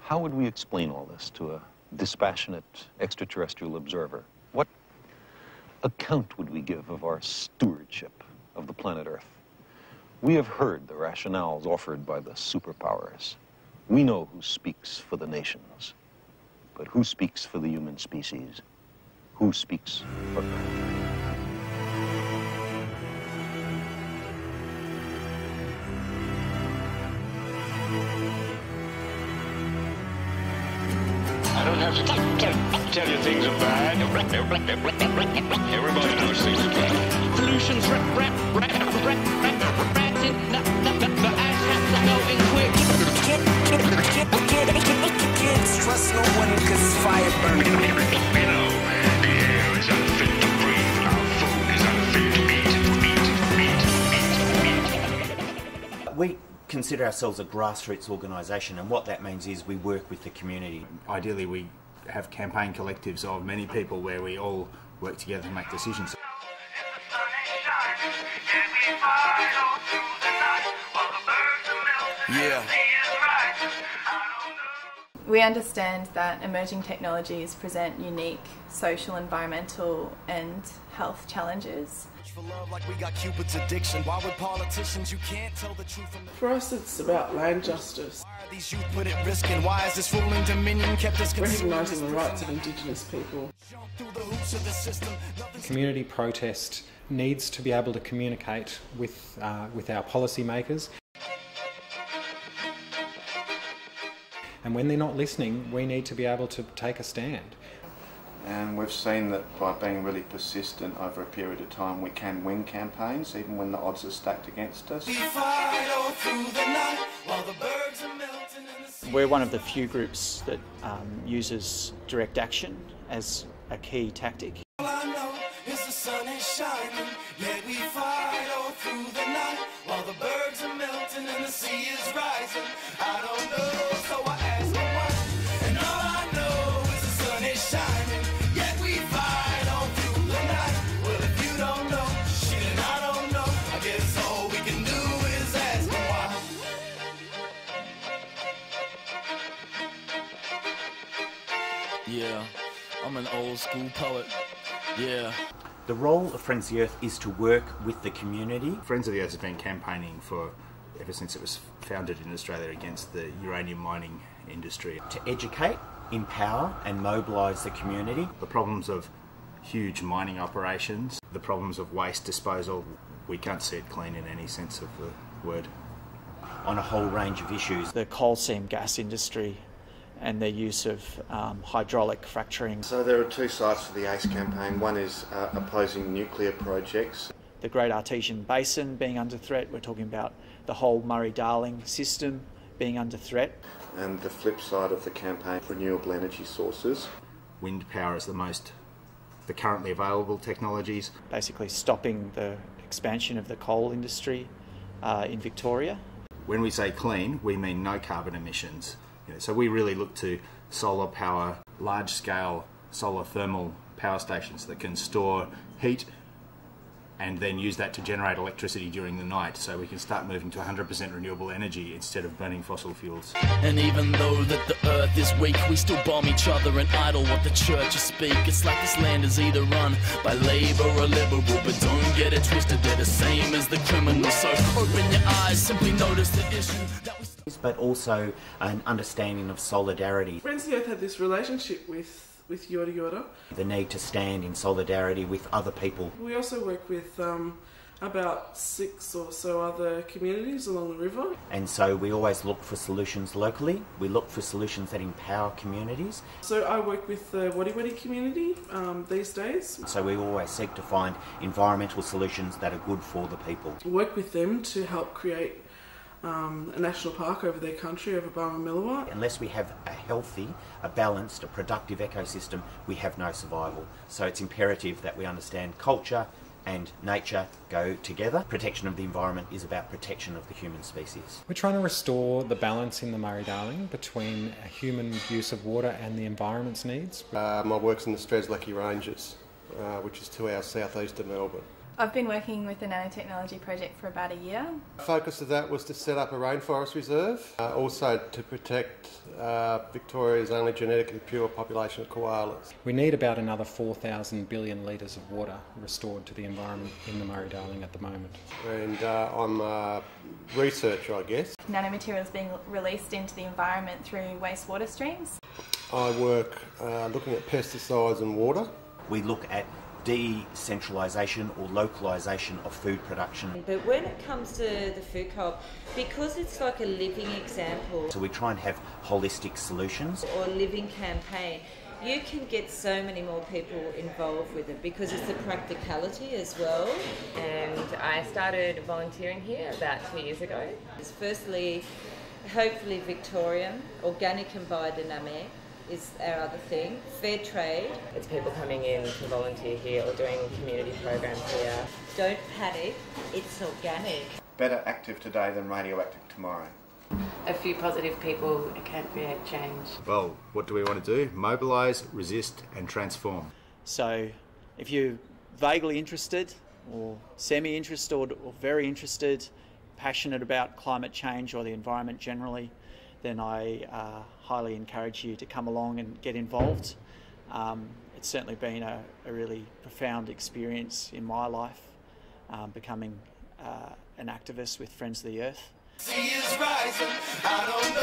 How would we explain all this to a dispassionate extraterrestrial observer? What account would we give of our stewardship of the planet Earth? We have heard the rationales offered by the superpowers. We know who speaks for the nations, but who speaks for the human species? Who speaks for Earth? I don't have to tell you things are bad. Everybody knows things are bad. Pollution's the ash has to melt in quick. Can't trust no one cause fire burning. You know, the air is unfit to breathe. Our food is unfit to eat. We consider ourselves a grassroots organisation, and what that means is we work with the community. Ideally, we have campaign collectives of many people where we all work together to make decisions. Yeah. We understand that emerging technologies present unique social, environmental and health challenges. For us, it's about land justice. Recognising the rights of Indigenous people. Community protest needs to be able to communicate with our policymakers. And when they're not listening, we need to be able to take a stand. And we've seen that by being really persistent over a period of time, we can win campaigns, even when the odds are stacked against us. We're one of the few groups that uses direct action as a key tactic. All I know is the sun is shining, yet we fight all through the night, while the birds are melting and the sea is rising. I don't know, so I ask the why. And all I know is the sun is shining, yet we fight all through the night. Well, if you don't know, shit, and I don't know, I guess all we can do is ask why. Yeah, I'm an old school poet. Yeah. The role of Friends of the Earth is to work with the community. Friends of the Earth has been campaigning ever since it was founded in Australia against the uranium mining industry. To educate, empower and mobilise the community. The problems of huge mining operations, the problems of waste disposal, we can't see it clean in any sense of the word. On a whole range of issues. The coal seam gas industry and their use of hydraulic fracturing. So there are two sides to the ACE campaign. One is opposing nuclear projects. The Great Artesian Basin being under threat. We're talking about the whole Murray-Darling system being under threat. And the flip side of the campaign, renewable energy sources. Wind power is the currently available technologies. Basically stopping the expansion of the coal industry in Victoria. When we say clean, we mean no carbon emissions. So we really look to solar power, large-scale solar thermal power stations that can store heat and then use that to generate electricity during the night, so we can start moving to 100% renewable energy instead of burning fossil fuels. And even though that the earth is weak, we still bomb each other and idle what the churches speak. It's like this land is either run by Labour or Liberal, but don't get it twisted, they're the same as the criminals. So open your eyes, simply notice the issue that we... But also an understanding of solidarity. Friends of the Earth had this relationship with Yorta Yorta. The need to stand in solidarity with other people. We also work with about 6 or so other communities along the river. And so we always look for solutions locally. We look for solutions that empower communities. So I work with the Wadi community these days. So we always seek to find environmental solutions that are good for the people. Work with them to help create a national park over their country, over Barmah. Unless we have a healthy, a balanced, a productive ecosystem, we have no survival. So it's imperative that we understand culture and nature go together. Protection of the environment is about protection of the human species. We're trying to restore the balance in the Murray-Darling between a human use of water and the environment's needs. My work's in the Streslecky Ranges, which is 2 hours southeast of Melbourne. I've been working with the nanotechnology project for about a year. The focus of that was to set up a rainforest reserve, also to protect Victoria's only genetically pure population of koalas. We need about another 4,000 billion litres of water restored to the environment in the Murray-Darling at the moment. And I'm a researcher, I guess. Nanomaterials being released into the environment through wastewater streams. I work looking at pesticides and water. We look at decentralisation or localisation of food production. But when it comes to the food co-op, because it's like a living example, So we try and have holistic solutions. or living campaign, you can get so many more people involved with it because it's the practicality as well. And I started volunteering here about 2 years ago. It's firstly, hopefully Victorian, organic and biodynamic is our other thing. Fair trade. It's people coming in to volunteer here or doing community programs here. Don't panic, it's organic. Better active today than radioactive tomorrow. A few positive people can create change. Well, what do we want to do? Mobilise, resist and transform. So if you're vaguely interested or semi-interested or very interested, passionate about climate change or the environment generally, then I highly encourage you to come along and get involved. It's certainly been a really profound experience in my life, becoming an activist with Friends of the Earth. Sea is rising, I don't know.